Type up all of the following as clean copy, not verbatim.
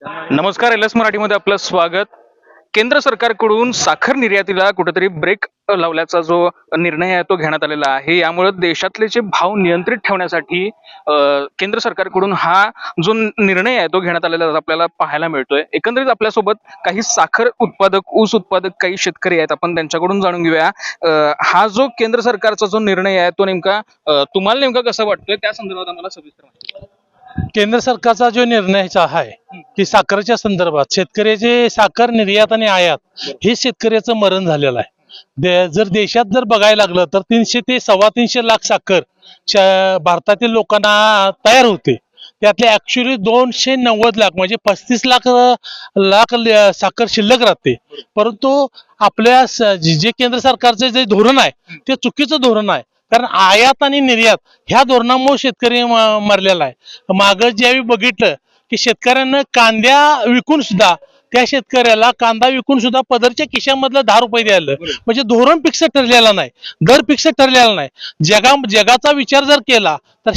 नमस्कार. L S मराठीमध्ये आपलं स्वागत. केंद्र सरकारकडून साखर निर्यातीला कुठेतरी ब्रेक लावल्याचा जो निर्णय आहे तो घेण्यात आलेला आहे. यामुळे देशातले जे भाव नियंत्रित ठेवण्यासाठी केंद्र सरकारकडून हा जो निर्णय आहे तो घेण्यात आलेला आपल्याला पाहायला मिळतोय. एकंदरीत आपल्यासोबत काही साखर उत्पादक, ऊस उत्पादक काही शेतकरी आहेत. आपण त्यांच्याकडून जाणून घेऊया हा जो केंद्र सरकारचा जो निर्णय आहे तो नेमका तुम्हाला नेमका कसा वाटतोय त्या संदर्भात आम्हाला सविस्तर माहिती द्या. केंद्र सरकारचा जो निर्णय आहे की साखरेच्या संदर्भात शेतकऱ्याचे साखर निर्यात आणि आयात हे शेतकऱ्याचं मरण झालेलं आहे. जर देशात जर बघायला लागलं तर 300 ते 325 लाख साखर भारतातील लोकांना तयार होते. त्यातले ऍक्च्युली 290 लाख म्हणजे 35 लाख साखर शिल्लक राहते. परंतु आपल्या जे केंद्र सरकारचे जे धोरण आहे ते चुकीचं धोरण आहे. कारण आयात आणि निर्यात ह्या धोरणामुळे शेतकरी मरलेला आहे. मागं ज्यावेळी बघितलं की शेतकऱ्यांना कांद्या विकून सुद्धा त्या शेतकऱ्याला कांदा विकून सुद्धा पदरच्या खिशामधलं 10 रुपये द्यायला, म्हणजे धोरण फिक्स ठरलेला नाही, दर फिक्स ठरलेला नाही. जगाचा विचार जर केला तर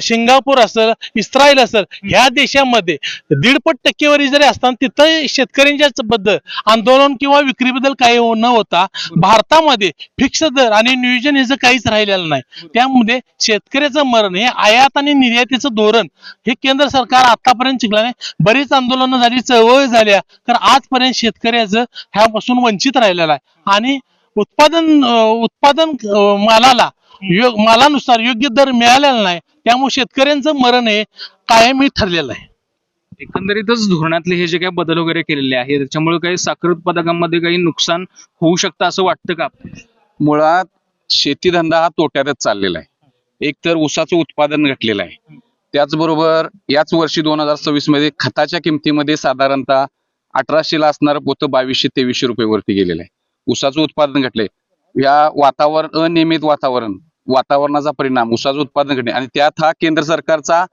सिंगापूर असेल, इस्रायल असेल, ह्या देशामध्ये 1.5% टक्केवारी जरी असताना तिथं शेतकऱ्यांच्या बद्दल आंदोलन किंवा विक्रीबद्दल काही न होता भारतामध्ये फिक्स दर आणि नियोजन याचं काहीच राहिलेलं नाही. त्यामुळे शेतकऱ्याचं मरण हे आयात आणि निर्यातीचं धोरण हे केंद्र सरकार आतापर्यंत शिकलं नाही. बरीच आंदोलनं झाली, चळवळ झाल्या, तर आजपर्यंत शेतकऱ्याचं ह्यापासून वंचित राहिलेला आहे. आणि उत्पादन मालानुसार योग्य दर मिळालेला नाही. त्यामुळे शेतकऱ्यांचं मरण हे कायमी ठरलेलं आहे. एकंदरीतच धोरणातले हे जे काही बदल वगैरे केलेले आहेत त्याच्यामुळे काही साखर उत्पादकांमध्ये काही नुकसान होऊ शकतं असं वाटतं का? मुळात शेतीधंदा हा तोट्यातच चाललेला आहे. एक तर ऊसाचं उत्पादन घटलेलं आहे, त्याचबरोबर याच वर्षी 2026 मध्ये खताच्या किमतीमध्ये साधारणतः 1800 ला असणारं पोतं 2200-2300 रुपये वरती गेलेलं आहे. ऊसाचं उत्पादन घटलंय. या अनियमित वातावरणाचा परिणाम ऊसाचं उत्पादन घटणे आणि त्यात हा केंद्र सरकारचा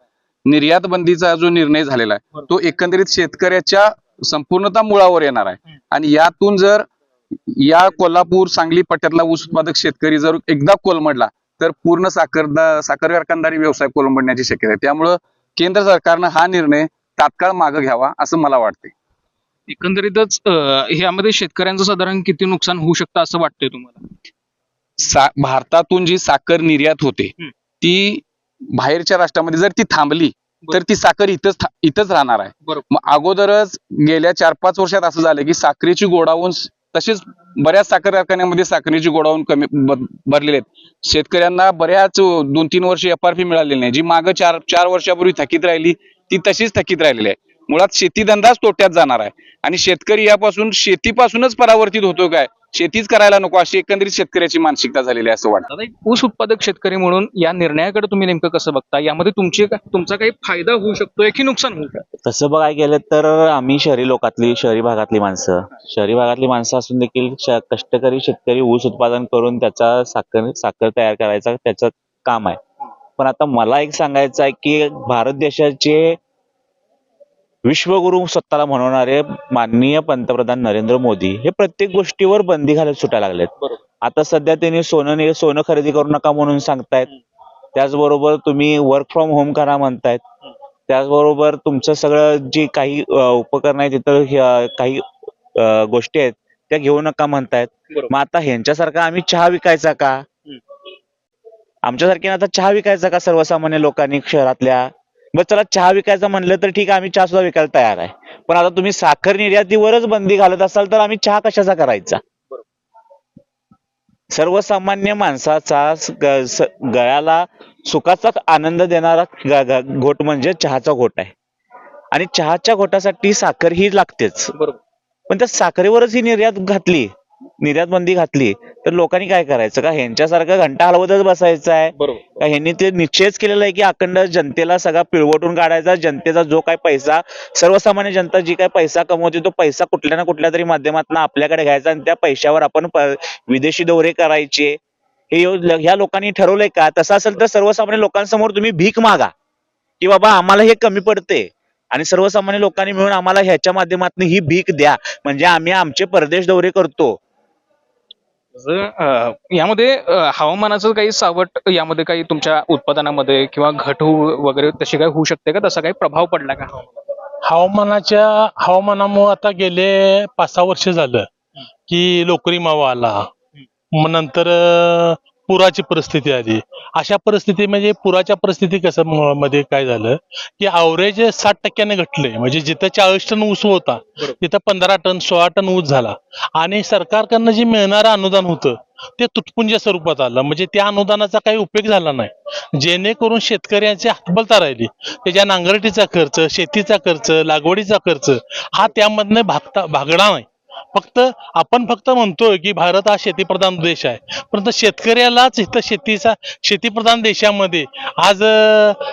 निर्यात बंदीचा जो निर्णय झालेला आहे तो एकंदरीत शेतकऱ्याच्या संपूर्णतः मुळावर येणार आहे. आणि यातून जर या कोल्हापूर सांगली पट्ट्यातला ऊस उत्पादक शेतकरी जर एकदा कोलमडला तर पूर्ण साखर कारखानदारी व्यवसाय कोलमडण्याची शक्यता आहे. त्यामुळं केंद्र सरकारनं हा निर्णय तात्काळ मागे घ्यावा असं मला वाटतंय. एकंदरीतच ह्यामध्ये शेतकऱ्यांचं साधारण किती नुकसान होऊ शकतं असं वाटतंय तुम्हाला? भारतातून जी साखर निर्यात होते ती बाहेरच्या राष्ट्रामध्ये जर ती थांबली तर ती साखर इथंच राहणार आहे. मग अगोदरच गेल्या 4-5 वर्षात असं झालं की साखरेची गोडाऊन तसेच बऱ्याच साखर कारखान्यामध्ये साखरेची गोडाऊन कमी भरलेले आहेत. शेतकऱ्यांना बऱ्याच 2-3 वर्ष FRP मिळालेली नाही. जी मागं 4 वर्षापूर्वी थकीत राहिली ती तशीच थकीत राहिलेली आहे. मुळात शेतीधंदाच तोट्यात जाणार आहे आणि शेतकरी यापासून शेतीपासूनच परावर्तित होतो काय, शेतीच करायला नको अशी एकंदरीत शेतकऱ्याची मानसिकता झालेली आहे असं वाटतं. दादा, एक ऊस उत्पादक शेतकरी म्हणून या निर्णयाकडे तुम्ही नेमकं कसं बघता? यामध्ये तुमचा काही फायदा होऊ शकतोय की नुकसान होऊ शकतं? तसं बघायला गेलं तर आम्ही शहरी भागातली माणसं असून देखील कष्टकरी शेतकरी ऊस उत्पादन करून त्याचा साखर तयार करायचा त्याचं काम आहे. पण आता मला एक सांगायचं आहे की भारत देशाचे विश्वगुरु स्वतःला म्हणवणारे माननीय पंतप्रधान नरेंद्र मोदी हे प्रत्येक गोष्टीवर बंदी घालत सुटायला लागलेत. आता सध्या त्यांनी सोनं खरेदी करू नका म्हणून सांगतायत. त्याचबरोबर तुम्ही वर्क फ्रॉम होम करा म्हणतायत. त्याचबरोबर तुमचं सगळं जे काही उपकरण आहे तिथं काही गोष्टी आहेत त्या घेऊ नका म्हणतायत. मग आता ह्यांच्यासारखा आम्ही चहा विकायचा का? आमच्यासारख्या आता चहा विकायचा का सर्वसामान्य लोकांनी शहरातल्या? बस चला चहा विकायचं म्हणलं तर ठीक आहे, आम्ही चहा सुद्धा विकायला तयार आहे. पण आता तुम्ही साखर निर्यातीवरच बंदी घालत असाल तर आम्ही चहा कशाचा करायचा? सर्वसामान्य माणसाचा गळ्याला सुखाचा आनंद देणारा घोट म्हणजे चहाचा घोट आहे. आणि चहाच्या घोटासाठी साखर ही लागतेच. पण त्या साखरेवरच ही निर्यात बंदी घातली तर लोकांनी काय करायचं? का ह्यांच्यासारखं घंटा हलवतच बसायचं आहे? का ह्यांनी ते निश्चयच केलेला आहे की अखंड जनतेला सगळा पिळवटून काढायचा? जनतेचा जो काय पैसा, सर्वसामान्य जनता जी काय पैसा कमवते तो पैसा कुठल्या ना कुठल्या तरी माध्यमातून आपल्याकडे घ्यायचा आणि त्या पैशावर आपण विदेशी दौरे करायचे हे ह्या लोकांनी ठरवलंय का? तसं असेल तर सर्वसामान्य लोकांसमोर तुम्ही भीक मागा की बाबा आम्हाला हे कमी पडते आणि सर्वसामान्य लोकांनी मिळून आम्हाला ह्याच्या माध्यमातून ही भीक द्या, म्हणजे आम्ही आमचे परदेश दौरे करतो. यामध्ये हवामानाचं काही सावट यामध्ये काही तुमच्या उत्पादनामध्ये किंवा घट वगैरे तशी काही होऊ शकते का? तसा काही प्रभाव पडला का? हवामानामुळे आता गेले 5-6 वर्ष झालं की लोकरी मावा आला, मग नंतर पुराची परिस्थिती आली. अशा परिस्थिती म्हणजे पुराच्या परिस्थिती कसं मध्ये काय झालं की अवरेज 60% घटले, म्हणजे जिथं 40 टन ऊस होता तिथं 15 टन 16 टन ऊस झाला. आणि सरकारकडनं जे मिळणारं अनुदान होतं ते तुटपुंज स्वरूपात आलं, म्हणजे त्या अनुदानाचा काही उपयोग झाला नाही, जेणेकरून शेतकऱ्यांची हतबलता राहिली. त्याच्या नांगरटीचा खर्च, शेतीचा खर्च, लागवडीचा खर्च हा त्यामधनं भागला नाही. आपण फक्त म्हणतोय की भारत हा शेतीप्रधान देश आहे, परंतु शेतकऱ्यालाच इथं शेतीप्रधान देशामध्ये आज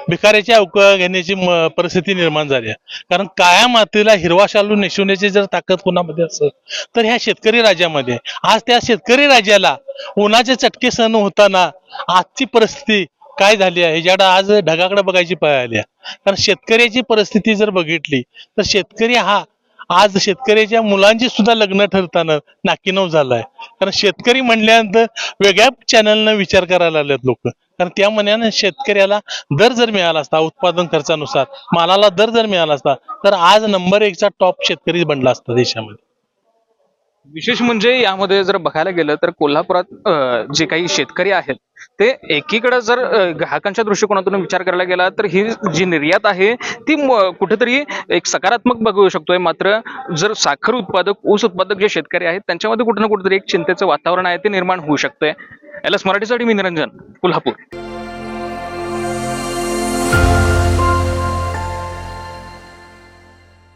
भिकाऱ्याची अवकाळ घेण्याची परिस्थिती निर्माण झाली आहे. कारण काळ्या मातीला हिरवा शालू नेसवण्याची जर ताकद कोणामध्ये असेल तर ह्या शेतकरी राजामध्ये आहे. आज त्या शेतकरी राजाला उन्हाचे चटके सहन होताना आजची परिस्थिती काय झाली आहे ह्याच्याकडे आज ढगाकडे बघायची पाळी आली आहे. कारण शेतकऱ्याची परिस्थिती जर बघितली तर शेतकरी हा आज शेतकऱ्याच्या मुलांची सुद्धा लग्न ठरताना नाकीनऊ झालाय. कारण शेतकरी म्हणल्यानंतर वेगळ्या चॅनलनं विचार करायला लागलेत लोक. कारण त्या मनाने शेतकऱ्याला दर जर मिळाला असता, उत्पादन खर्चानुसार मालाला दर जर मिळाला असता तर आज नंबर 1 चा टॉप शेतकरी बनला असता देशामध्ये. विशेष म्हणजे यामध्ये जर बघायला गेलं तर कोल्हापुरात जे काही शेतकरी आहेत ते एकीकडे जर ग्राहकांच्या दृष्टिकोनातून विचार करायला गेला तर ही जी निर्यात आहे ती कुठेतरी एक सकारात्मक बघू शकतोय. मात्र जर साखर उत्पादक, ऊस उत्पादक जे शेतकरी आहेत त्यांच्यामध्ये कुठे ना कुठेतरी एक चिंतेचं वातावरण आहे ते निर्माण होऊ शकतंय. LS मराठीसाठी मी निरंजन, कोल्हापूर.